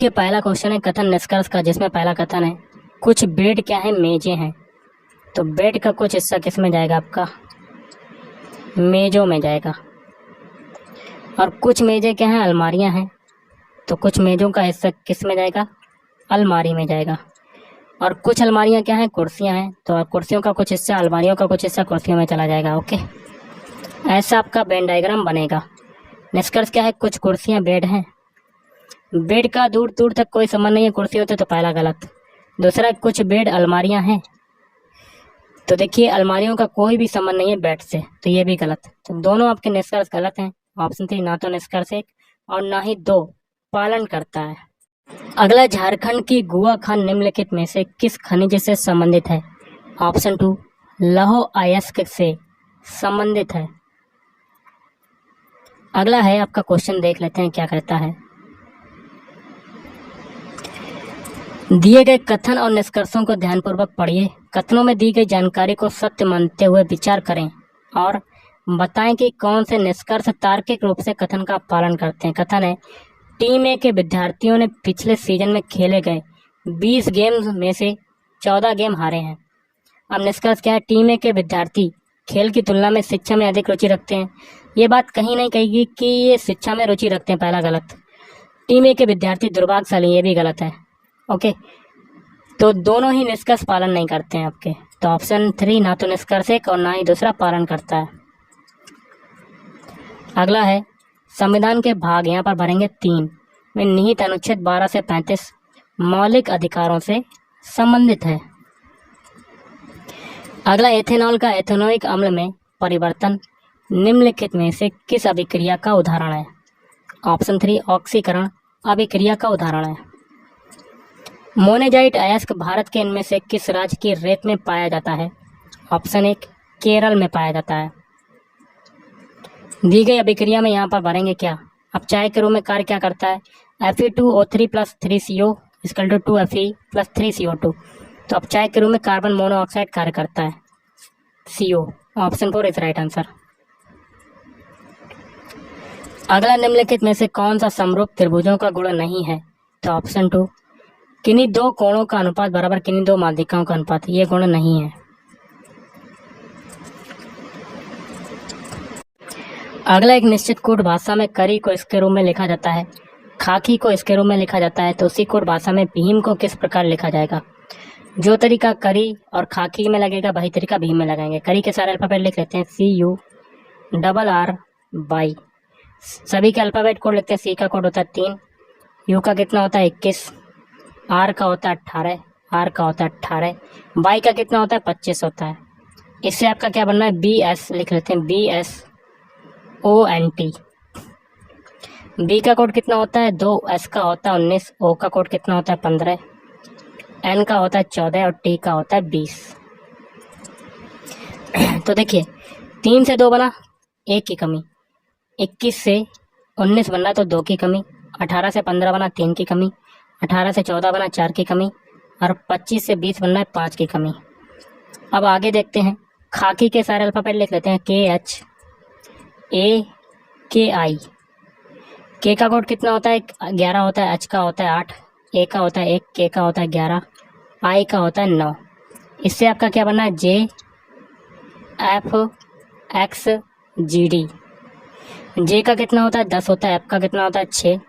कि पहला क्वेश्चन है कथन निष्कर्ष का, जिसमें पहला कथन है कुछ बेड क्या है, मेजें हैं। तो बेड का कुछ हिस्सा किस में जाएगा, आपका मेजों में जाएगा। और कुछ मेजें क्या हैं, अलमारियां हैं। तो कुछ मेजों का हिस्सा किस में जाएगा, अलमारी में जाएगा। और कुछ अलमारियां क्या हैं, कुर्सियां हैं। तो कुर्सियों का कुछ हिस्सा अलमारियों का कुछ हिस्सा कुर्सियों में चला जाएगा। ओके, ऐसा आपका वेन डायग्राम बनेगा। निष्कर्ष क्या है, कुछ कुर्सियां बेड हैं। बेड का दूर दूर तक कोई संबंध नहीं है कुर्सियों से, तो पहला गलत। दूसरा, कुछ बेड अलमारियां हैं। तो देखिए अलमारियों का कोई भी संबंध नहीं है बेड से, तो ये भी गलत। तो दोनों आपके निष्कर्ष गलत हैं। ऑप्शन 3 ना तो निष्कर्ष 1 और ना ही 2 पालन करता है। अगला, झारखंड की गुआ खान निम्नलिखित में से किस खनिज से संबंधित है। ऑप्शन 2 लौह अयस्क से संबंधित है। अगला है आपका क्वेश्चन, देख लेते हैं क्या कहता है। दिए गए कथन और निष्कर्षों को ध्यानपूर्वक पढ़िए। कथनों में दी गई जानकारी को सत्य मानते हुए विचार करें और बताएं कि कौन से निष्कर्ष तार्किक रूप से कथन का पालन करते हैं। कथन है टीम ए के विद्यार्थियों ने पिछले सीजन में खेले गए 20 गेम्स में से 14 गेम हारे हैं। अब निष्कर्ष क्या है, टीम ए के विद्यार्थी खेल की तुलना में शिक्षा में अधिक रुचि रखते हैं। ये बात कहीं नहीं कहेगी कि ये शिक्षा में रुचि रखते हैं, पहला गलत। टीम ए के विद्यार्थी दुर्भाग्यशाली, ये भी गलत है। ओके, तो दोनों ही निष्कर्ष पालन नहीं करते हैं आपके। तो ऑप्शन 3 ना तो निष्कर्ष 1 और ना ही दूसरा पालन करता है। अगला है संविधान के भाग, यहाँ पर भरेंगे 3 में निहित अनुच्छेद 12 से 35 मौलिक अधिकारों से संबंधित है। अगला, एथेनॉल का एथेनोइक अम्ल में परिवर्तन निम्नलिखित में से किस अभिक्रिया का उदाहरण है। ऑप्शन 3 ऑक्सीकरण अभिक्रिया का उदाहरण है। मोनेजाइट अयस्क भारत के इनमें से किस राज्य की रेत में पाया जाता है। ऑप्शन 1 केरल में पाया जाता है। दी गई अभिक्रिया में यहाँ पर भरेंगे क्या, अब चाय के रूप में कार्य क्या करता है, Fe2O3 + 3CO = 2Fe + 3CO2। तो अब चाय के रूप में कार्बन मोनोऑक्साइड कार्य करता है, CO। Option 4 is right answer. अगला, निम्नलिखित में से कौन सा समरूप त्रिभुजों का गुण नहीं है। तो ऑप्शन 2 किन्हीं दो कोणों का अनुपात बराबर किन्हीं दो माध्यिकाओं का अनुपात, ये गुण नहीं है। अगला, एक निश्चित कोड भाषा में करी को इसके रूप में लिखा जाता है, खाकी को इसके रूप में लिखा जाता है। तो उसी कोड भाषा में भीम को किस प्रकार लिखा जाएगा। जो तरीका करी और खाकी में लगेगा वही तरीका भीम में लगाएंगे। करी के सारे अल्फाबेट लिख लेते हैं, CURRY। सभी के अल्फाबेट कोड लिखते हैं। सी का कोड होता है 3, यू का कितना होता है 21, आर का होता है 18, आर का होता है 18, वाई का कितना होता है 25 होता है। इससे आपका क्या बनना है, BS लिख लेते हैं, BSONT। बी का कोड कितना होता है 2, एस का होता है 19, ओ का कोड कितना होता है 15, एन का होता है 14 और टी का होता है 20। तो देखिए 3 से 2 बना, 1 की कमी। 21 से 19 बनना तो 2 की कमी। 18 से 15 बना, 3 की कमी। 18 से 14 बना, 4 की कमी। और 25 से 20 बनना है, 5 की कमी। अब आगे देखते हैं, खाकी के सारे अल्फाबेट लिख लेते हैं, KHAKI। के का कोड कितना होता है 11 होता है, एच का होता है 8, ए का होता है 1, के का होता है 11, आई का होता है 9। इससे आपका क्या बनना है, JFXGD। जे का कितना होता है 10 होता है, एफ का कितना होता है 6,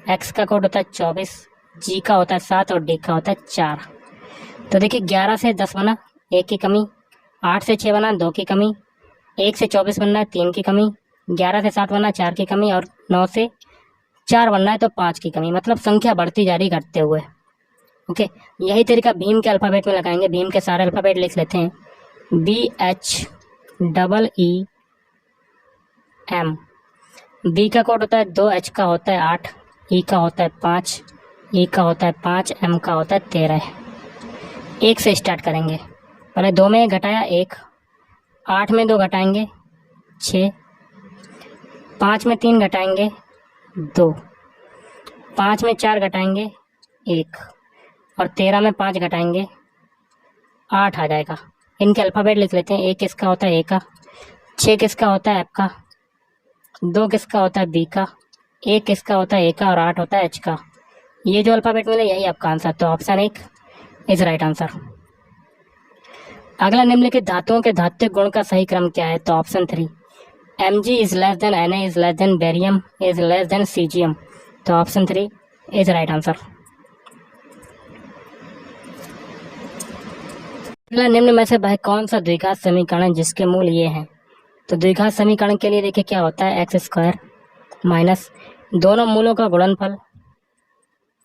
एक्स का कोड होता है 24, जी का होता है 7 और डी का होता है 4। तो देखिए 11 से 10 बना, 1 की कमी। 8 से 6 बना, 2 की कमी। 1 से 24 बनना है, 3 की कमी। 11 से 7 बनना, 4 की कमी। और 9 से 4 बनना है तो 5 की कमी। मतलब संख्या बढ़ती जा रही घटते हुए। ओके, यही तरीका भीम के अल्फ़ाबेट में लगाएंगे। भीम के सारे अल्फ़ाबेट लिख लेते हैं, BHEEM। बी का कोड होता है 2, एच का होता है 8, ई का होता है 5, ई का होता है 5, एम का होता है 13। 1 से स्टार्ट करेंगे, पहले 2 में घटाया 1, 8 में 2 घटाएंगे 6, 5 में 3 घटाएंगे 2, 5 में 4 घटाएंगे 1 और 13 में 5 घटाएंगे 8 आ जाएगा। इनके अल्फ़ाबेट लिख लेते हैं। 1 किसका होता है ए का, 6 किसका होता है एफ का, 2 किसका होता है बी का, 1 किसका होता है ए का और 8 होता है एच का। ये जो अल्फ़ाबेट मिले यही आपका आंसर, तो ऑप्शन 1 इज राइट आंसर। अगला, निम्नलिखित धातुओं के धात्विक गुण का सही क्रम क्या है? तो option 3 Mg is less than Na is less than barium is less than caesium, तो ऑप्शन 3 इज राइट आंसर। अगला, निम्न में से वह कौन सा द्विघात समीकरण है जिसके मूल ये हैं? तो द्विघात समीकरण के लिए देखिए क्या होता है, एक्स स्क्वायर माइनस दोनों मूलों का गुणनफल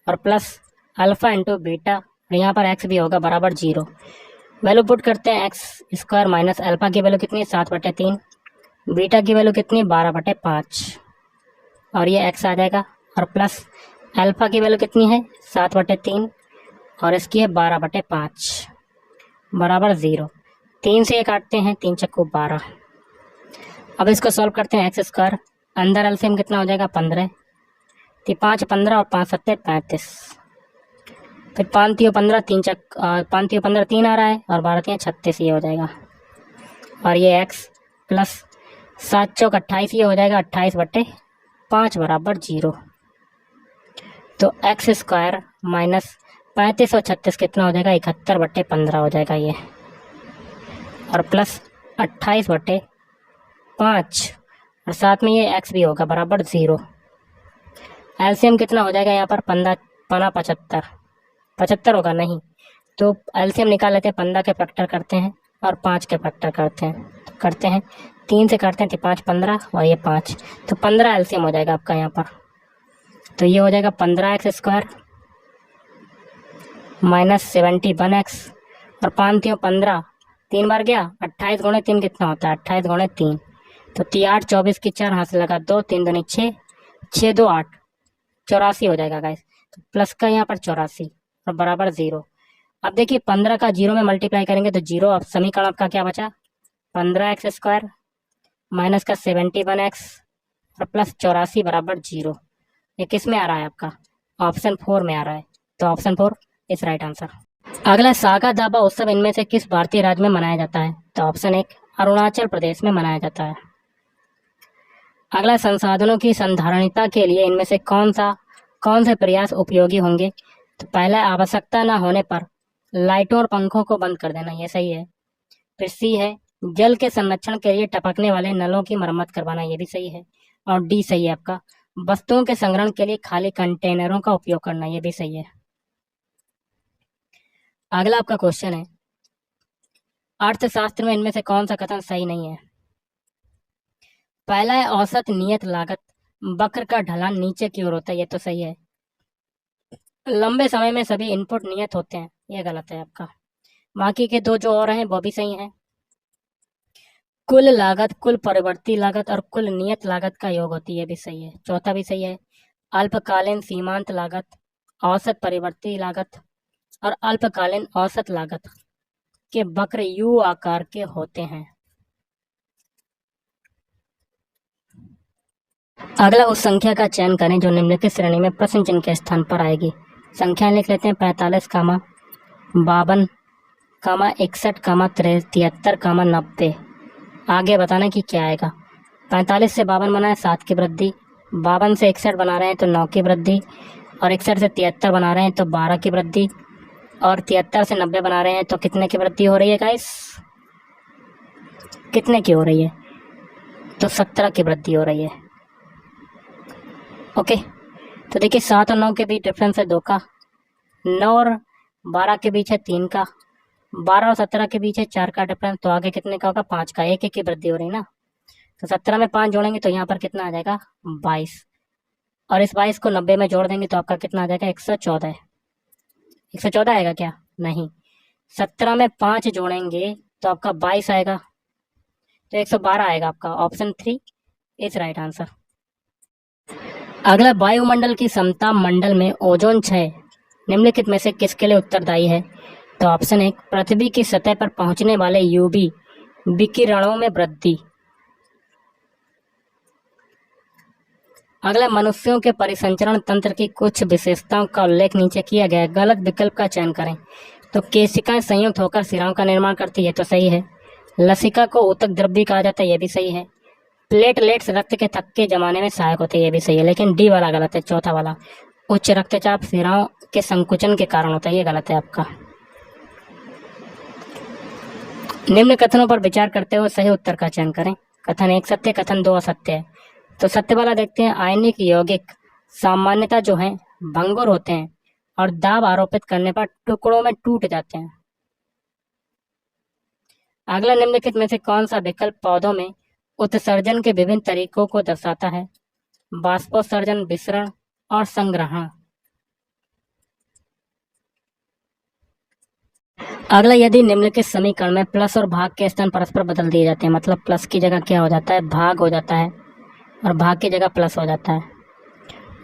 और प्लस अल्फा इंटू बीटा, और यहाँ पर एक्स भी होगा बराबर 0। वैल्यू पुट करते हैं, एक्स स्क्वायर माइनस अल्फा की वैल्यू कितनी है 7/3, बीटा की वैल्यू कितनी है 12/5, और ये एक्स आ जाएगा, और प्लस अल्फा की वैल्यू कितनी है 7/3 और इसकी है 12/5 बराबर 0। 3 से ये काटते हैं, 3 चक्कू 12। अब इसको सॉल्व करते हैं, एक्स स्क्वायर अंदर एलसीएम कितना हो जाएगा 15, 5 15 और 5 7 35, फिर 5 3 15 5 3 15 3 आ रहा है और 12 3 36, ये हो जाएगा, और ये x प्लस 7 चौक 28, ये हो जाएगा 28/5 बराबर 0। तो एक्स स्क्वायर माइनस 35 और 36 कितना हो जाएगा 71/15 हो जाएगा ये, और प्लस 28/5 और साथ में ये x भी होगा बराबर 0। एलसीएम कितना हो जाएगा यहाँ पर 15 15 75 होगा नहीं, तो एलसीएम निकाल लेते हैं, 15 के फैक्टर करते हैं और 5 के फैक्टर करते हैं 3 से काटते हैं, तो 5 15 और ये 5, तो 15 एलसीएम हो जाएगा आपका यहाँ पर। तो ये हो जाएगा 15x स्क्वायर माइनस 71x और 5 3 15, 3 बार गया, 28 गुणे 3 कितना होता है 28 गुणे 3, तो 8 24 की 4 हाथ से लगा 2, 3 दूनी 6, 6 2 8, 84 हो जाएगा गाइस। तो प्लस का यहाँ पर 84 और बराबर 0। अब देखिए 15 का 0 में मल्टीप्लाई करेंगे तो 0, अब समीकरण आपका क्या बचा 15x स्क्वायर माइनस का 71x और प्लस 84 बराबर 0। ये किस में आ रहा है आपका ऑप्शन 4 में आ रहा है, तो ऑप्शन 4 इज राइट आंसर। अगला, सागा दावा उत्सव इनमें से किस भारतीय राज्य में मनाया जाता है? तो ऑप्शन 1 अरुणाचल प्रदेश में मनाया जाता है। अगला, संसाधनों की संधारणीयता के लिए इनमें से कौन से प्रयास उपयोगी होंगे? तो पहला, आवश्यकता न होने पर लाइटों और पंखों को बंद कर देना, ये सही है। फिर सी है, जल के संरक्षण के लिए टपकने वाले नलों की मरम्मत करवाना, ये भी सही है। और डी सही है आपका, वस्तुओं के संग्रहण के लिए खाली कंटेनरों का उपयोग करना, ये भी सही है। अगला आपका क्वेश्चन है, अर्थशास्त्र में इनमें से कौन सा कथन सही नहीं है? पहला है, औसत नियत लागत वक्र का ढलान नीचे की ओर होता है, ये तो सही है। लंबे समय में सभी इनपुट नियत होते हैं, ये गलत है आपका। बाकी के दो जो और हैं वो भी सही हैं। कुल लागत, कुल परिवर्ती लागत और कुल नियत लागत का योग होती है, ये भी सही है। चौथा भी सही है, अल्पकालीन सीमांत लागत, औसत परिवर्ती लागत और अल्पकालीन औसत लागत के वक्र यू आकार के होते हैं। अगला, उस संख्या का चयन करें जो निम्नलिखित श्रेणी में प्रश्न चिन्ह के स्थान पर आएगी। संख्या लिख लेते हैं, 45, 52, 61, 73, 90। आगे बताना कि क्या आएगा। 45 से 52 बना है 7 की वृद्धि, 52 से 61 बना रहे हैं तो 9 की वृद्धि, और 61 से 73 बना रहे हैं तो 12 की वृद्धि, और 73 से 90 बना रहे हैं तो कितने की वृद्धि हो रही है गाइस? कितने की हो रही है? तो 17 की वृद्धि हो रही है। ओके, तो देखिए 7 और 9 के बीच डिफरेंस है 2 का, 9 और 12 के बीच है 3 का, 12 और 17 के बीच है 4 का डिफरेंस, तो आगे कितने का होगा 5 का, एक की वृद्धि हो रही ना। तो 17 में 5 जोड़ेंगे तो यहाँ पर कितना आ जाएगा 22, और इस 22 को 90 में जोड़ देंगे तो आपका कितना आ जाएगा 114। 114 आएगा क्या? नहीं, 17 में 5 जोड़ेंगे तो आपका 22 आएगा, तो 112 आएगा आपका। Option 3 is right answer. अगला, वायुमंडल की समता मंडल में ओजोन क्षय निम्नलिखित में से किसके लिए उत्तरदायी है? तो ऑप्शन 1 पृथ्वी की सतह पर पहुंचने वाले यूवी विकिरणों में वृद्धि। अगला, मनुष्यों के परिसंचरण तंत्र की कुछ विशेषताओं का उल्लेख नीचे किया गया है, गलत विकल्प का चयन करें। तो केशिकाएं संयुक्त होकर सिराओं का निर्माण करती है, तो सही है। लसिका को ऊतक द्रव्य कहा जाता है, ये भी सही है। प्लेटलेट्स रक्त के थक्के जमाने में सहायक होते हैं, ये भी सही है, लेकिन डी वाला गलत है, चौथा वाला। उच्च रक्तचाप सिराओं के संकुचन के कारण होता है, ये गलत है आपका। निम्न कथनों पर विचार करते हुए सही उत्तर का चयन करें। कथन 1 सत्य, कथन 2 असत्य है। तो सत्य वाला देखते हैं। आयनिक यौगिक सामान्यतः जो है भंगुर होते हैं और दाब आरोपित करने पर टुकड़ों में टूट जाते हैं। अगला निम्नलिखित में से कौन सा विकल्प पौधों में उत्सर्जन के विभिन्न तरीकों को दर्शाता है? बाष्पोत्सर्जन, विसरण और संग्रहण। अगला, यदि निम्नलिखित समीकरण में प्लस और भाग के स्थान परस्पर बदल दिए जाते हैं, मतलब प्लस की जगह क्या हो जाता है, भाग हो जाता है, और भाग की जगह प्लस हो जाता है,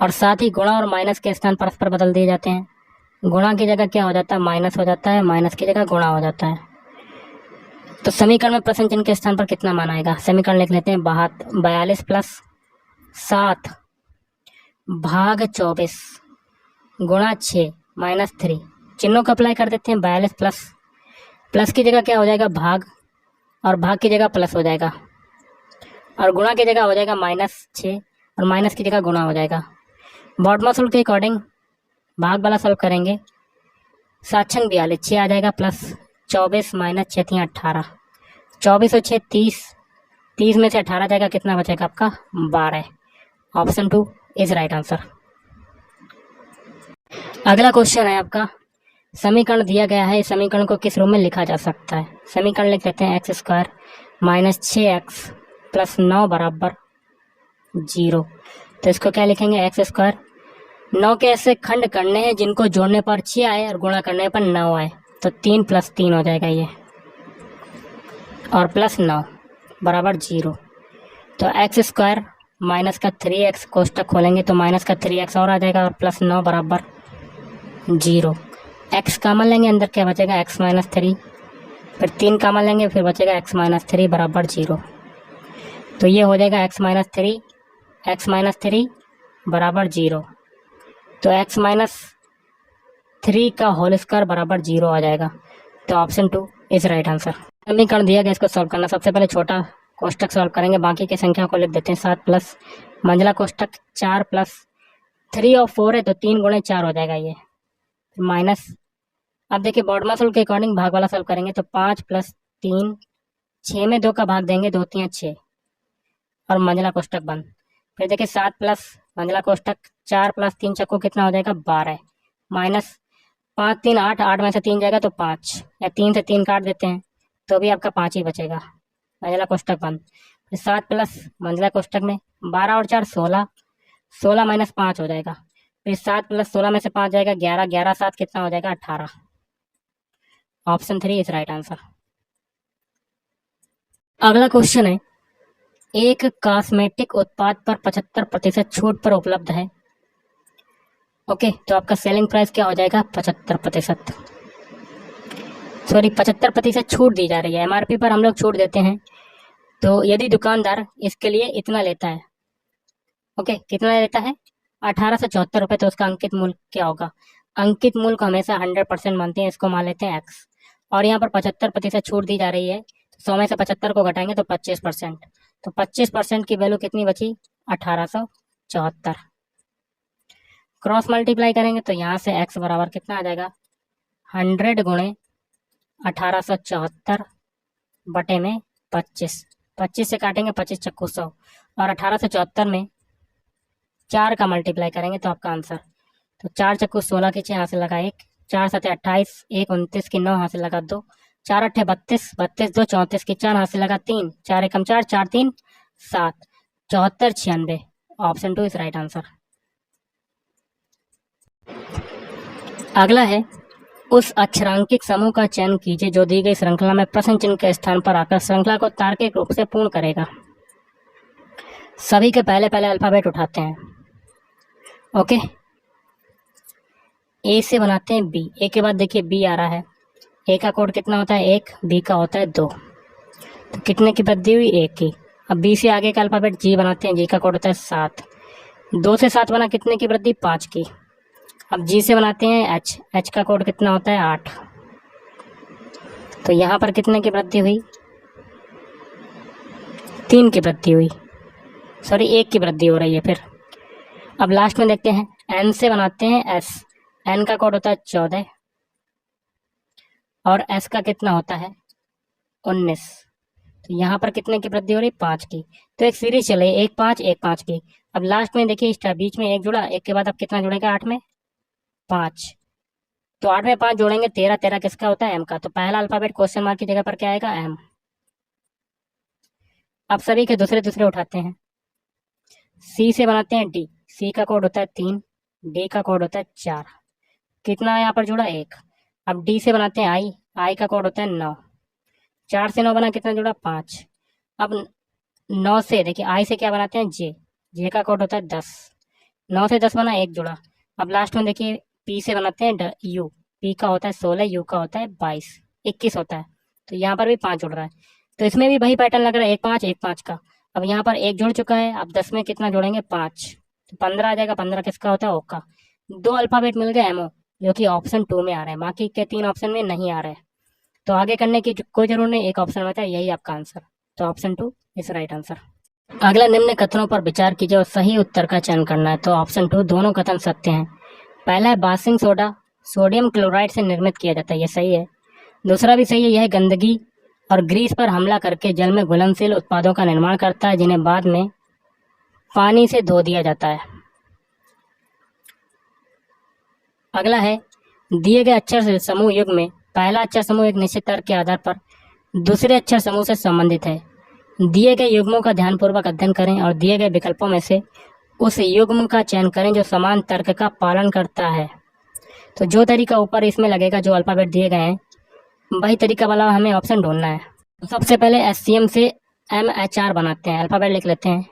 और साथ ही गुणा और माइनस के स्थान परस्पर बदल दिए जाते हैं। गुणा की जगह क्या हो जाता है, माइनस हो जाता है, माइनस की जगह गुणा हो जाता है। तो समीकरण में प्रश्न चिन्ह के स्थान पर कितना मान आएगा? समीकरण लिख लेते हैं। 42 प्लस 7 भाग 24 गुणा 6 माइनस 3। चिन्हों को अप्लाई कर देते हैं। 42 प्लस की जगह क्या हो जाएगा, भाग, और भाग की जगह प्लस हो जाएगा, और गुणा की जगह हो जाएगा -6, और माइनस की जगह गुणा हो जाएगा। बॉडमॉस रूल के अकॉर्डिंग भाग वाला सॉल्व करेंगे। 7 छंग 42, 6 आ जाएगा, प्लस 24 माइनस 6 3 18, 24 और 6 30, 30 में से 18 जाएगा, कितना बचेगा आपका, 12। Option 2 is right answer. अगला क्वेश्चन है आपका, समीकरण दिया गया है, इस समीकरण को किस रूप में लिखा जा सकता है? समीकरण लिख लेते हैं। x² माइनस 6x प्लस 9 बराबर 0। तो इसको क्या लिखेंगे, x²। 9 के ऐसे खंड करने हैं जिनको जोड़ने पर 6 आए और गुणा करने पर 9 आए, तो 3 + 3 हो जाएगा ये, और प्लस 9 बराबर 0। तो x² माइनस का 3x, कोष्टक खोलेंगे तो माइनस का 3x और आ जाएगा, और प्लस 9 बराबर 0। x कॉमन लेंगे, अंदर क्या बचेगा, x माइनस 3, फिर 3 कॉमन लेंगे, फिर बचेगा x माइनस 3 बराबर 0। तो ये हो जाएगा x माइनस 3 बराबर 0। तो x माइनस 3 का होल स्क्वायर बराबर 0 आ जाएगा। तो ऑप्शन 2 इज राइट आंसर। समीकरण दिया गया, इसको सॉल्व करना। सबसे पहले छोटा कोष्टक सॉल्व करेंगे, बाकी की संख्या को लिख देते हैं। 7 प्लस मंझला कोष्टक 4 प्लस 3 और 4 है, तो 3 गुणे 4 हो जाएगा ये, माइनस। अब देखिए बॉडमॉस रूल के अकॉर्डिंग भाग वाला सॉल्व करेंगे, तो 5 + 3, 6 में 2 का भाग देंगे, 2 3 6, और मंझला कोष्टक बंद। फिर देखिए 7 प्लस मंझला कोष्टक 4 + 3 चक्कू कितना हो जाएगा, 12, माइनस 5 3 8, 8 में से 3 जाएगा तो 5, या 3 से 3 काट देते हैं तो भी आपका 5 ही बचेगा, मंझला कोष्टक बंद। फिर 7 प्लस मंझला कोष्टक में 12 और 4 16, 16 माइनस 5 हो जाएगा। फिर 7 + 16 में से 5 जाएगा 11, 11 7 कितना हो जाएगा, 18। Option 3 is right answer. अगला क्वेश्चन है, एक कॉस्मेटिक उत्पाद पर 75% छूट पर उपलब्ध है। ओके, तो आपका सेलिंग प्राइस क्या हो जाएगा, 75%, सॉरी 75% छूट दी जा रही है। MRP पर हम लोग छूट देते हैं, तो यदि दुकानदार इसके लिए इतना लेता है, ओके, कितना लेता है, 1874 रुपये, तो उसका अंकित मूल्य क्या होगा? अंकित मूल्य को हमेशा 100% मानते हैं, इसको मान लेते हैं x, और यहाँ पर 75% छूट दी जा रही है, 100 में से 75 को घटाएंगे तो 25%, तो 25% की वैल्यू कितनी बची, 1874। क्रॉस मल्टीप्लाई करेंगे तो यहाँ से x बराबर कितना आ जाएगा, 100 गुणे 1874 बटे में 25, 25 से काटेंगे 25 चक्कू 100, और 1874 में 4 का मल्टीप्लाई करेंगे तो आपका आंसर, तो 4 चक्कू 16 की 6 हाथ से लगा 1, 4 7 28, 1 29 की 9 हाथ से लगा 2, 4 8 32, 32 2 34 की 4 हाथ से लगा 3, 4 1 4, 4 3 7, 74 96। Option 2 is right answer. अगला है, उस अक्षरांकित समूह का चयन कीजिए जो दी गई श्रृंखला में प्रश्न चिन्ह के स्थान पर आकर श्रृंखला को तार्किक रूप से पूर्ण करेगा। सभी के पहले पहले अल्फाबेट उठाते हैं, ओके। ए से बनाते हैं बी, ए के बाद देखिए बी आ रहा है, ए का कोड कितना होता है 1, बी का होता है 2, तो कितने की वृद्धि हुई, 1 की। अब बी से आगे का अल्फाबेट जी बनाते हैं, जी का कोड होता है 7, 2 से 7 बना, कितने की वृद्धि, 5 की। अब जी से बनाते हैं एच, एच का कोड कितना होता है 8, तो यहाँ पर कितने की वृद्धि हुई, 3 की वृद्धि हुई, सॉरी 1 की वृद्धि हो रही है। फिर अब लास्ट में देखते हैं एन से बनाते हैं एस, एन का कोड होता है 14 और एस का कितना होता है 19। तो यहाँ पर कितने की वृद्धि हो रही 5 की। तो एक सीरीज चले 1 5 1 5 की। अब लास्ट में देखिए इस बीच में एक जुड़ा, एक के बाद अब कितना जुड़ेगा 8 में 5। तो 8 में 5 जोड़ेंगे 13, 13 किसका होता है एम का। तो पहला अल्फाबेट क्वेश्चन मार्क की जगह पर क्या आएगा एम। अब सभी के दूसरे दूसरे उठाते हैं। सी से बनाते हैं डी, सी का कोड होता है 3, डी का कोड होता है 4। कितना यहाँ पर जुड़ा 1। अब डी से बनाते हैं आई, आई का कोड होता है 9, 4 से 9 बना कितना जुड़ा 5। अब 9 से देखिए आई से क्या बनाते हैं जे, जे का कोड होता है 10, 9 से 10 बना 1 जुड़ा। अब लास्ट में देखिए पी से बनाते हैं यू, पी का होता है 16, यू का होता है 22, 21 होता है। तो यहाँ पर भी 5 जुड़ रहा है। तो इसमें भी वही पैटर्न लग रहा है 1 5 1 5 का। अब यहाँ पर 1 जुड़ चुका है, अब 10 में कितना जोड़ेंगे 5, तो 15 आ जाएगा। 15 किसका होता है ओ का। 2 अल्फाबेट मिल गए एमओ, जो कि ऑप्शन 2 में आ रहा है, बाकी के 3 ऑप्शन में नहीं आ रहा है। तो आगे करने की कोई जरूरत नहीं, एक ऑप्शन बचा, यही आपका आंसर। तो ऑप्शन 2 इज राइट आंसर। अगला निम्न कथनों पर विचार कीजिए और सही उत्तर का चयन करना है। तो ऑप्शन 2 दोनों कथन सत्य हैं। पहला है बासिंग सोडा सोडियम क्लोराइड से निर्मित किया जाता है, ये सही है। दूसरा भी सही है, यह गंदगी और ग्रीस पर हमला करके जल में घुलनशील उत्पादों का निर्माण करता है, जिन्हें बाद में पानी से धो दिया जाता है। अगला है दिए गए अक्षर समूह युग में पहला अक्षर समूह एक निश्चित तर्क के आधार पर दूसरे अक्षर समूह से संबंधित है। दिए गए युग्मों का ध्यानपूर्वक अध्ययन करें और दिए गए विकल्पों में से उस युग्म का चयन करें जो समान तर्क का पालन करता है। तो जो तरीका ऊपर इसमें लगेगा, जो अल्फाबेट दिए गए हैं, वही तरीका वाला हमें ऑप्शन ढूंढना है। तो सबसे पहले SCM से MHR बनाते हैं। अल्फाबेट लिख लेते हैं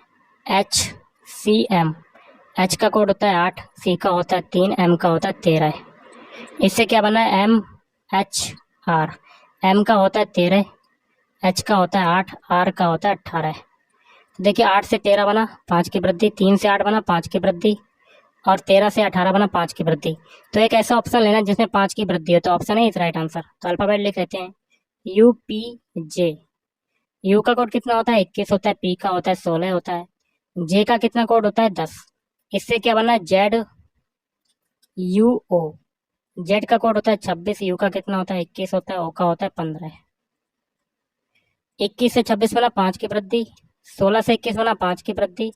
HCM। H का कोड होता है 8, C का होता है 3, M का होता है 13। इससे क्या बना है MHR। M का होता है 13, H का होता है 8, R का होता है 18। देखिए 8 से 13 बना 5 की वृद्धि, 3 से 8 बना 5 की वृद्धि, और 13 से 18 बना 5 की वृद्धि। तो एक ऐसा ऑप्शन लेना जिसमें 5 की वृद्धि हो। तो ऑप्शन है इस राइट आंसर। तो अल्फाबेट लिख लेते हैं UPJ। U का कोड कितना होता है 21 होता है, P का होता है 16 होता है, J का कितना कोड होता है 10। इससे क्या बना ZUO। Z का कोड होता है 26, U का कितना होता है 21 होता है, O का होता है 15। 21 से 26 बना 5 की वृद्धि, 16 से 21 बना 5 की वृद्धि,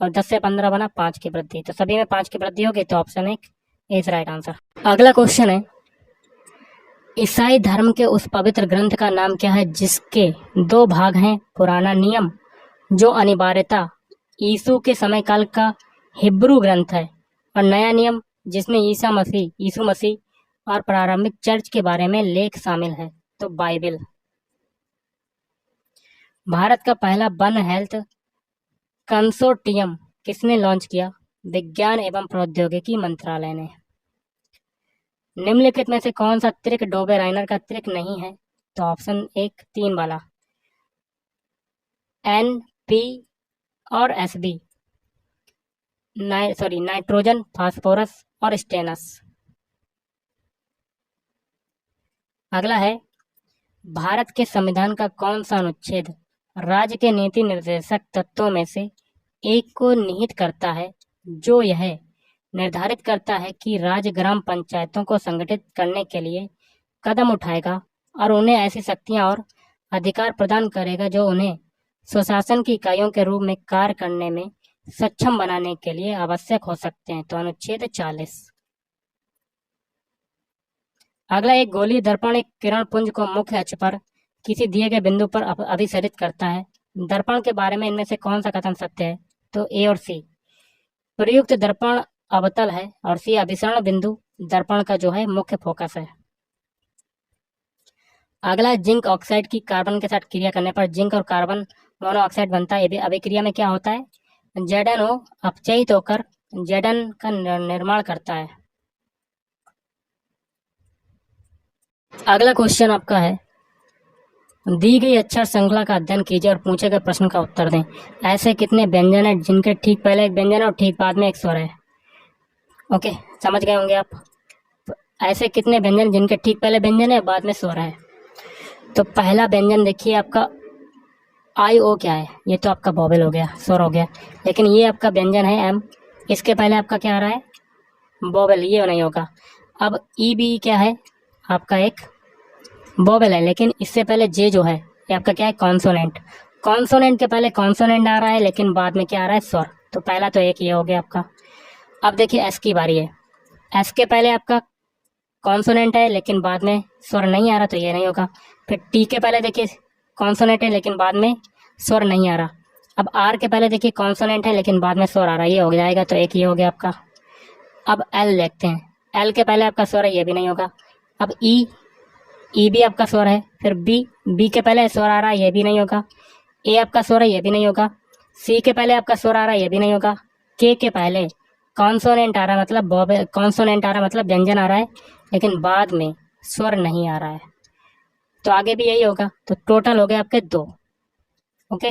और 10 से 15 बना 5 की वृद्धि। तो सभी में 5 की वृद्धि होगी। तो ऑप्शन 1 इज राइट आंसर। अगला क्वेश्चन है ईसाई धर्म के उस पवित्र ग्रंथ का नाम क्या है जिसके 2 भाग हैं। पुराना नियम, जो अनिवार्यता यीशु के समय काल का हिब्रू ग्रंथ है, और नया नियम, जिसमें यीशु मसीह और प्रारंभिक चर्च के बारे में लेख शामिल है। तो बाइबल। भारत का पहला वन हेल्थ कंसोर्टियम किसने लॉन्च किया। विज्ञान एवं प्रौद्योगिकी मंत्रालय ने। निम्नलिखित में से कौन सा त्रिक डोबेराइनर का त्रिक नहीं है। तो ऑप्शन 1 3 वाला NP और SB, नाइट्रोजन, फास्फोरस और स्टेनस। अगला है भारत के संविधान का कौन सा अनुच्छेद राज्य के नीति निर्देशक तत्वों में से एक को निहित करता है, जो यह निर्धारित करता है कि राज्य ग्राम पंचायतों को संगठित करने के लिए कदम उठाएगा और उन्हें ऐसी शक्तियां और अधिकार प्रदान करेगा जो उन्हें स्वशासन की इकाइयों के रूप में कार्य करने में सक्षम बनाने के लिए आवश्यक हो सकते हैं। तो अनुच्छेद 40। अगला एक गोलीय दर्पण एक किरण पुंज को मुख्य अक्ष पर किसी दिए गए बिंदु पर अभिसरित करता है। दर्पण के बारे में इनमें से कौन सा कथन सत्य है। तो A और C। प्रयुक्त दर्पण अवतल है और C अभिसरण बिंदु दर्पण का जो है मुख्य फोकस है। अगला जिंक ऑक्साइड की कार्बन के साथ क्रिया करने पर जिंक और कार्बन मोनोऑक्साइड बनता है। अभिक्रिया में क्या होता है, ZnO अपचयित होकर Zn का निर्माण करता है। अगला क्वेश्चन आपका है दी गई अक्षर श्रृंखला का अध्ययन कीजिए और पूछे गए प्रश्न का उत्तर दें। ऐसे कितने व्यंजन है जिनके ठीक पहले एक व्यंजन है और ठीक बाद में एक स्वर है। ओके, समझ गए होंगे आप। ऐसे कितने व्यंजन जिनके ठीक पहले व्यंजन है बाद में स्वर है। तो पहला व्यंजन देखिए आपका IO क्या है, ये तो आपका वोवेल हो गया, स्वर हो गया। लेकिन ये आपका व्यंजन है M, इसके पहले आपका क्या आ रहा है वोवेल, ये नहीं होगा। अब ई बी क्या है आपका, एक वोवेल है, लेकिन इससे पहले जे जो है ये आपका क्या है, कॉन्सोनेंट। कॉन्सोनेंट के पहले कॉन्सोनेंट आ रहा है, लेकिन बाद में क्या आ रहा है, स्वर। तो पहला तो एक ये हो गया आपका। अब देखिए एस की बारी है। एस के पहले आपका कॉन्सोनेंट है, लेकिन बाद में स्वर नहीं आ रहा, तो ये नहीं होगा। फिर टी के पहले देखिए कॉन्सोनेंट है, लेकिन बाद में स्वर नहीं आ रहा। अब आर के पहले देखिए कॉन्सोनेंट है, लेकिन बाद में स्वर आ रहा है, ये हो जाएगा, तो एक ये हो गया आपका। अब एल देखते हैं। एल के पहले आपका स्वर है, ये भी नहीं होगा। अब ई भी आपका स्वर है। फिर बी के पहले स्वर आ रहा है, ये भी नहीं होगा। ए आपका स्वर है, ये भी नहीं होगा। सी के पहले आपका स्वर आ रहा है, ये भी नहीं होगा। के पहले कॉन्सोनेंट आ रहा है, मतलब कॉन्सोनेंट आ रहा है, मतलब व्यंजन आ रहा है, लेकिन बाद में स्वर नहीं आ रहा है, तो आगे भी यही होगा। तो टोटल हो गए आपके 2। ओके,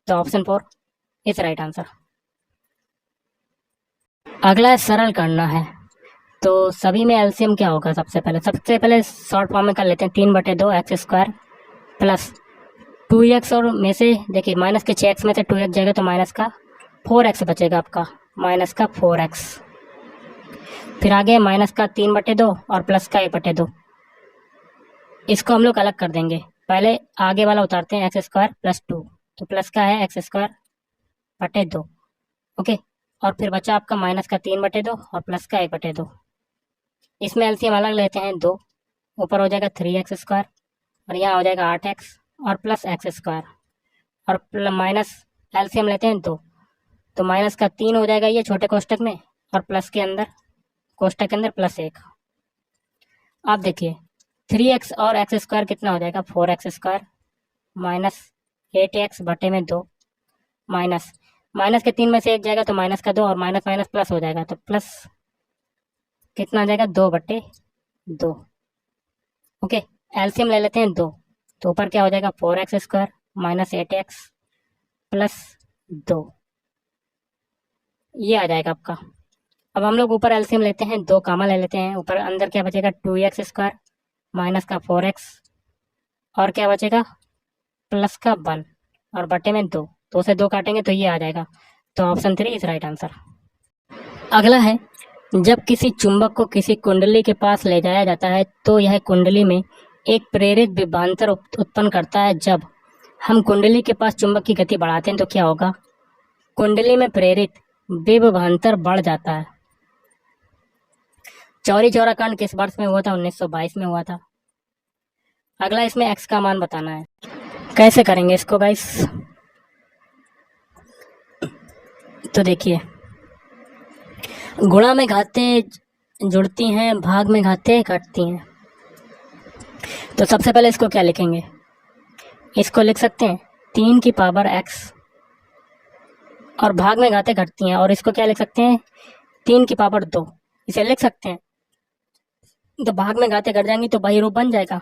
तो ऑप्शन 4 इज राइट आंसर। अगला है सरल करना है। तो सभी में एलसीएम क्या होगा, सबसे पहले शॉर्ट फॉर्म में कर लेते हैं। 3/2 x² प्लस 2x, और में से देखिए माइनस के 6x में से 2x जाएगा, तो माइनस का 4x बचेगा आपका, माइनस का 4x। फिर आगे माइनस का 3/2 और प्लस का 1/2। इसको हम लोग अलग कर देंगे। पहले आगे वाला उतारते हैं, x² + 2, तो प्लस का है x² 2। ओके, और फिर बचा आपका माइनस का 3/2 और प्लस का 1/2। इसमें एलसीएम अलग लेते हैं 2, ऊपर हो जाएगा 3x² और यहाँ हो जाएगा 8x और प्लस x², और माइनस एलसीएम लेते हैं 2, तो माइनस का 3 हो जाएगा ये छोटे कोष्टक में, और प्लस के अंदर कोष्टक के अंदर +1। अब देखिए 3x और x² कितना हो जाएगा, 4x² minus 8x/2 minus minus के 3 में से 1 जाएगा, तो माइनस का 2 और माइनस माइनस प्लस हो जाएगा, तो प्लस कितना आ जाएगा, 2/2। ओके, एलसीएम ले लेते हैं 2, तो ऊपर क्या हो जाएगा, 4x² माइनस 8x प्लस 2, ये आ जाएगा आपका। अब हम लोग ऊपर एलसीएम लेते हैं 2 कामा ले लेते हैं, ऊपर अंदर क्या बचेगा, 2x² माइनस का 4x और क्या बचेगा, प्लस का 1 और बटे में 2, 2 से 2 काटेंगे तो ये आ जाएगा। तो ऑप्शन 3 इज राइट आंसर। अगला है, जब किसी चुंबक को किसी कुंडली के पास ले जाया जाता है तो यह कुंडली में एक प्रेरित विभवांतर उत्पन्न करता है। जब हम कुंडली के पास चुंबक की गति बढ़ाते हैं तो क्या होगा, कुंडली में प्रेरित विभवांतर बढ़ जाता है। चौरी चौरा कांड किस वर्ष में हुआ था, 1922 में हुआ था। अगला इसमें x का मान बताना है। कैसे करेंगे इसको गाइस, तो देखिए गुणा में घातें जुड़ती हैं, भाग में घातें घटती हैं। तो सबसे पहले इसको क्या लिखेंगे, इसको लिख सकते हैं 3 की पावर x, और भाग में घातें घटती हैं, और इसको क्या लिख सकते हैं, 3 की पावर 2, इसे लिख सकते हैं। तो भाग में घातें घट जाएंगी तो वही रूप बन जाएगा,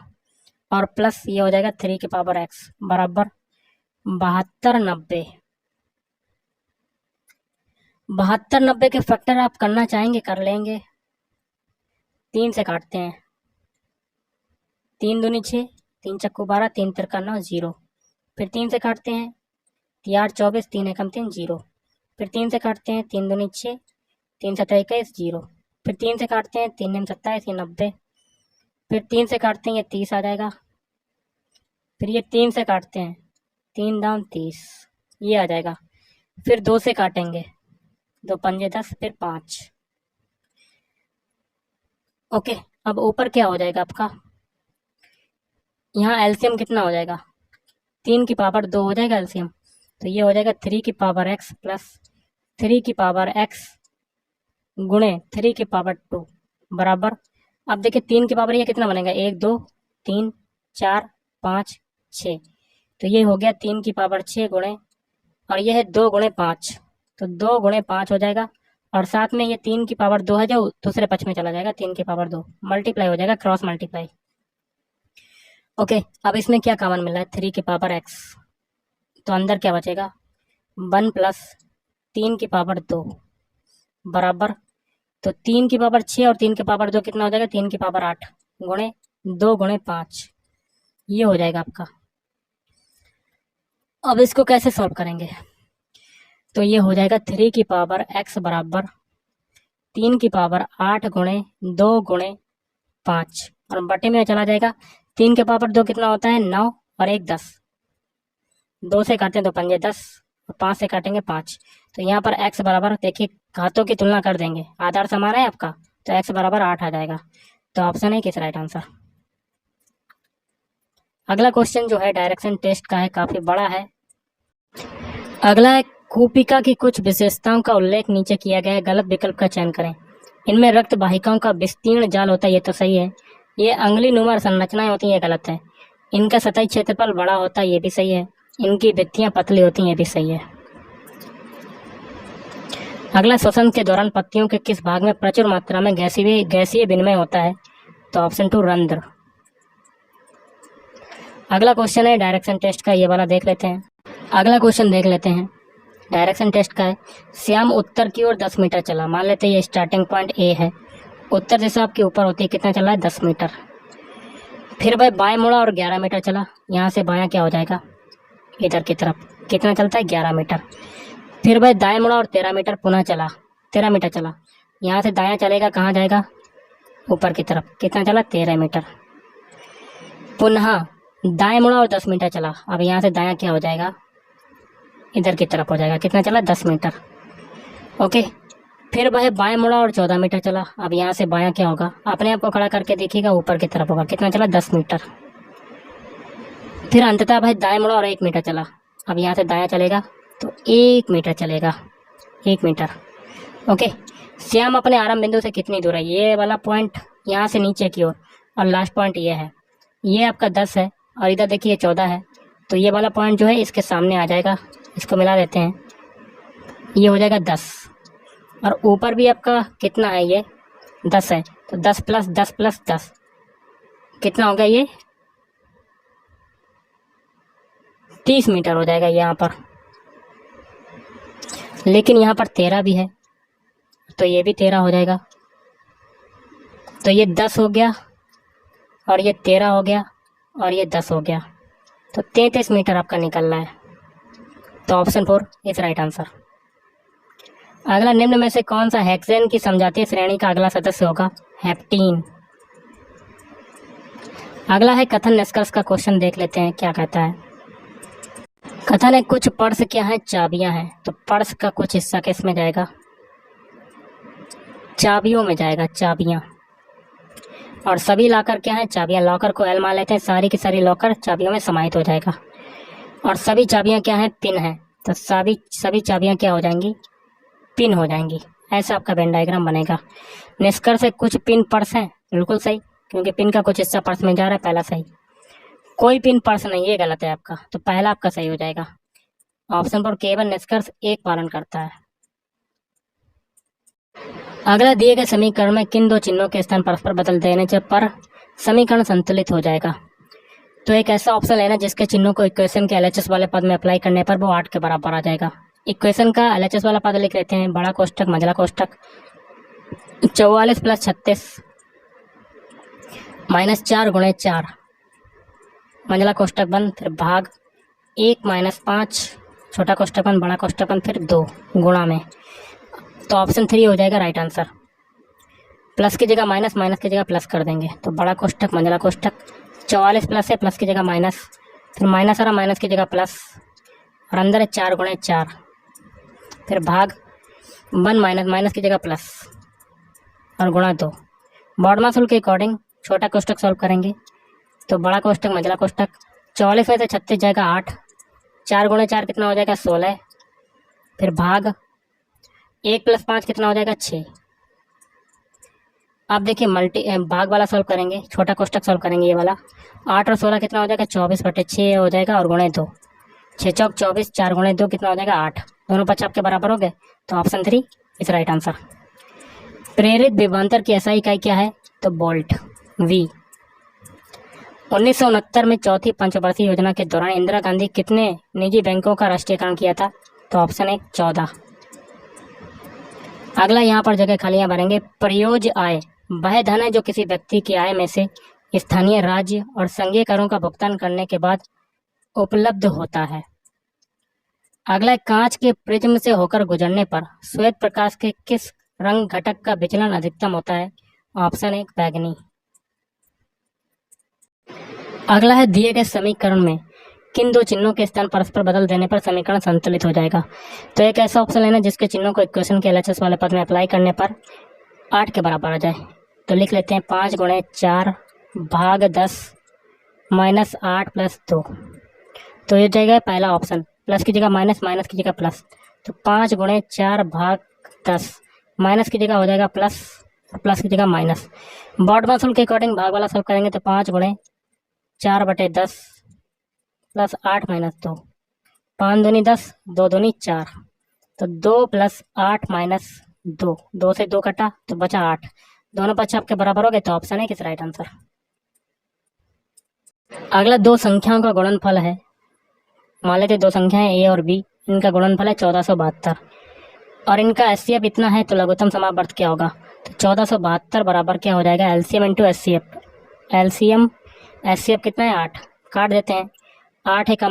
और प्लस ये हो जाएगा 3 की पावर x बराबर 72/90। 72/90 के फैक्टर आप करना चाहेंगे कर लेंगे। 3 से काटते हैं, 3 दूनी 6, 3 चक्कू 12, 3 तिरका 9, 0। फिर 3 से काटते हैं, 3 8 24, 3 एकम 3, 0। फिर 3 से काटते हैं, 3 दूनी 6, 3 7 21, 0। फिर 3 से काटते हैं, 3 9 27, ये 90। फिर 3 से काटते हैं, ये 30 आ जाएगा। फिर ये 3 से काटते हैं, 3 दाम 30, ये आ जाएगा। फिर 2 से काटेंगे, 2 पंजे 10, फिर 5। ओके, अब ऊपर क्या हो जाएगा आपका, यहाँ एलसीएम कितना हो जाएगा, 3 की पावर 2 हो जाएगा एलसीएम, तो ये हो जाएगा 3 की पावर x प्लस 3 की पावर x गुणे 3 की पावर 2 बराबर। अब देखिए 3 की पावर ये कितना बनेगा, 1 2 3 4 5 6, तो ये हो गया 3 की पावर 6 गुणे, और ये है 2 गुणे 5, तो 2 गुणे 5 हो जाएगा, और साथ में ये 3 की पावर 2 है जो दूसरे पक्ष में चला जाएगा, 3 की पावर 2 मल्टीप्लाई हो जाएगा, क्रॉस मल्टीप्लाई। ओके, अब इसमें क्या कॉमन मिल रहा है, 3 की पावर x, तो अंदर क्या बचेगा, 1 प्लस 3 की पावर 2 बराबर, तो 3 की पावर 6 और 3 की पावर 2 कितना हो जाएगा, 3 की पावर 8 गुणे 2 गुणे 5, ये हो जाएगा आपका। अब इसको कैसे सॉल्व करेंगे, तो ये हो जाएगा 3 की पावर x बराबर 3 की पावर 8 गुणे 2 गुणे 5 और बटे में चला जाएगा। 3 के पावर 2 कितना होता है 9 और 1 10, 2 से काटें तो पंजे 10 और 5 से काटेंगे 5। तो यहाँ पर x बराबर देखिए घातों की तुलना कर देंगे, आधार समान है आपका, तो x बराबर 8 आ जाएगा। तो ऑप्शन है किस राइट आंसर। अगला क्वेश्चन जो है डायरेक्शन टेस्ट का है, काफी बड़ा है। अगला है कूपिका की कुछ विशेषताओं का उल्लेख नीचे किया गया है, गलत विकल्प का चयन करें। इनमें रक्त वाहिकाओं का विस्तीर्ण जाल होता है, ये तो सही है। ये अंगुली नुमा संरचनाएं होती हैं, ये गलत है। इनका सतही क्षेत्रफल बड़ा होता है, ये भी सही है। इनकी भित्तियां पतली होती हैं, ये भी सही है। अगला श्वसन के दौरान पत्तियों के किस भाग में प्रचुर मात्रा में गैसीय विनिमय होता है, तो ऑप्शन 2 रंध्र। अगला क्वेश्चन है डायरेक्शन टेस्ट का, ये वाला देख लेते हैं। अगला क्वेश्चन देख लेते हैं, डायरेक्शन टेस्ट का है। श्याम उत्तर की ओर 10 मीटर चला, मान लेते हैं ये स्टार्टिंग पॉइंट ए है, उत्तर दिशा आपके ऊपर होती है, कितना चला है 10 मीटर। फिर भाई बाएं मुड़ा और 11 मीटर चला, यहाँ से बायां क्या हो जाएगा इधर की तरफ, कितना चलता है 11 मीटर। फिर भाई दाएं मुड़ा और 13 मीटर पुनः चला, 13 मीटर चला, यहाँ से दायां चलेगा कहाँ जाएगा ऊपर की तरफ, कितना चला 13 मीटर। पुनः दाएं मुड़ा और 10 मीटर चला, अब यहाँ से दायां क्या हो जाएगा इधर की तरफ हो जाएगा, कितना चला 10 मीटर। ओके, फिर वह बाएं मुड़ा और 14 मीटर चला, अब यहाँ से बायां क्या होगा, अपने आप को खड़ा करके देखिएगा ऊपर की तरफ होगा, कितना चला 10 मीटर। फिर अंततः भाई दाएं मुड़ा और 1 मीटर चला, अब यहाँ से दायां चलेगा तो 1 मीटर चलेगा, 1 मीटर। ओके, श्याम अपने आरंभ बिंदु से कितनी दूर है, ये वाला पॉइंट यहाँ से नीचे की ओर, और लास्ट पॉइंट ये है, ये आपका 10 है और इधर देखिए 14 है, तो ये वाला पॉइंट जो है इसके सामने आ जाएगा, इसको मिला देते हैं, ये हो जाएगा 10। और ऊपर भी आपका कितना है, ये 10 है, तो 10 प्लस 10 प्लस 10 कितना हो गया, ये 30 मीटर हो जाएगा यहाँ पर। लेकिन यहाँ पर 13 भी है, तो ये भी 13 हो जाएगा, तो ये 10 हो गया और ये 13 हो गया और ये 10 हो गया, तो 33 मीटर आपका निकल रहा है। तो ऑप्शन 4 इज राइट आंसर। अगला, निम्न में से कौन सा हेक्सेन की समजातीय श्रेणी का अगला सदस्य होगा, हेप्टीन। अगला है कथन निष्कर्ष का क्वेश्चन, देख लेते हैं क्या कहता है। कथन है कुछ पर्स क्या है, चाबियां हैं, तो पर्स का कुछ हिस्सा किस में जाएगा, चाबियों में जाएगा, चाबियां। और सभी लॉकर क्या है, चाबियां। लॉकर को एल मान लेते हैं, सारी की सारी लॉकर चाबियों में समाहित हो जाएगा। और सभी चाबियां क्या है, पिन है, तो सभी चाबियां क्या हो जाएंगी, पिन हो जाएंगी। ऐसा आपका वेन डायग्राम बनेगा। निष्कर्ष है कुछ पिन पर्स हैं, बिल्कुल सही, क्योंकि पिन का कुछ हिस्सा पर्स में जा रहा है, पहला सही। कोई पिन पर्स नहीं, ये गलत है आपका, तो पहला आपका सही हो जाएगा। ऑप्शन पर केवल निष्कर्ष एक पालन करता है। अगला, दिए गए समीकरण में किन दो चिन्हों के स्थान परस्पर बदल देने पर समीकरण संतुलित हो जाएगा। तो एक ऐसा ऑप्शन लेना जिसके चिन्हों को इक्वेशन के एलएचएस वाले पद में अप्लाई करने पर वो 8 के बराबर आ जाएगा। इक्वेशन का एलएचएस वाला पद लिख लेते हैं, बड़ा कोष्ठक मंझला कोष्ठक 44 प्लस 36 माइनस 4 गुणे 4 मंझला कोष्ठक बंद, फिर भाग 1 माइनस 5 छोटा कोष्ठक बंद, बड़ा कोष्ठक बंद, फिर 2 गुणा में। तो ऑप्शन 3 हो जाएगा राइट आंसर। प्लस की जगह माइनस, माइनस की जगह प्लस कर देंगे, तो बड़ा कोष्ठक मंझला कोष्ठक 44 प्लस है, प्लस की जगह माइनस, फिर माइनस आ रहा, माइनस की जगह प्लस, और अंदर है 4 गुणे 4, फिर भाग 1 माइनस, माइनस की जगह प्लस, और गुणा 2। बॉडमास रूल के अकॉर्डिंग छोटा कोष्ठक सॉल्व करेंगे, तो बड़ा कोष्ठक मंझला कोष्ठक 44 में से 36 जाएगा 8, 4 गुणे 4 कितना हो जाएगा 16, फिर भाग 1 प्लस 5 कितना हो जाएगा 6। अब देखिए भाग वाला सॉल्व करेंगे, छोटा कोष्ठक सॉल्व करेंगे, ये वाला 8 और 16 कितना हो जाएगा 24/6 हो जाएगा, और गुणे 2, 6 चौक 24, 4 गुणे 2 कितना हो जाएगा 8, दोनों पक्ष आपके बराबर हो गए, तो ऑप्शन 3 इज राइट आंसर। प्रेरित विभवांतर की एसआई इकाई क्या है, तो वोल्ट वी। 1969 में चौथी पंचवर्षीय योजना के दौरान इंदिरा गांधी कितने निजी बैंकों का राष्ट्रीयकरण किया था, तो ऑप्शन 1 14। अगला, यहाँ पर जगह खालियां भरेंगे। प्रयोज्य आय वह धन है जो किसी व्यक्ति की आय में से स्थानीय, राज्य और संघीय करों का भुगतान करने के बाद उपलब्ध होता है। अगला, कांच के प्रिज्म से होकर गुजरने पर श्वेत प्रकाश के किस रंग घटक का विचलन अधिकतम होता है? ऑप्शन 1 बैंगनी। अगला है दिए गए समीकरण में किन दो चिन्हों के स्थान परस्पर बदल देने पर समीकरण संतुलित हो जाएगा? तो एक ऐसा ऑप्शन लेना जिसके चिन्हों को इक्वेशन के एलएचएस वाले पद में अप्लाई करने पर 8 के बराबर आ जाए। तो लिख लेते हैं 5 गुणे 4 भाग 10 माइनस 8 प्लस 2। तो ये जाएगा पहला ऑप्शन, प्लस की जगह माइनस, माइनस की जगह प्लस। तो 5 गुणे 4 भाग 10, माइनस की जगह हो जाएगा प्लस, प्लस की जगह माइनस। बॉड मास रूल के अकॉर्डिंग भाग वाला सब करेंगे तो 5 गुणे 4 बटे 10 प्लस 8 माइनस 2, 5 दूनी 10, 2 दूनी 4। तो 2 प्लस 8 माइनस 2, 2 से 2 कटा तो बचा 8। दोनों पक्ष आपके बराबर हो गए, तो ऑप्शन है किस राइट आंसर। अगला दो संख्याओं का गुणनफल है। मान लेते दो संख्याएं ए और बी, इनका गुणनफल है 1472 और इनका एचसीएफ इतना है, तो लघुत्तम समावर्त क्या होगा? तो 1472 बराबर क्या हो जाएगा? LCM into HCF. LCM HCF कितना है? 8। काट देते हैं, 8 है का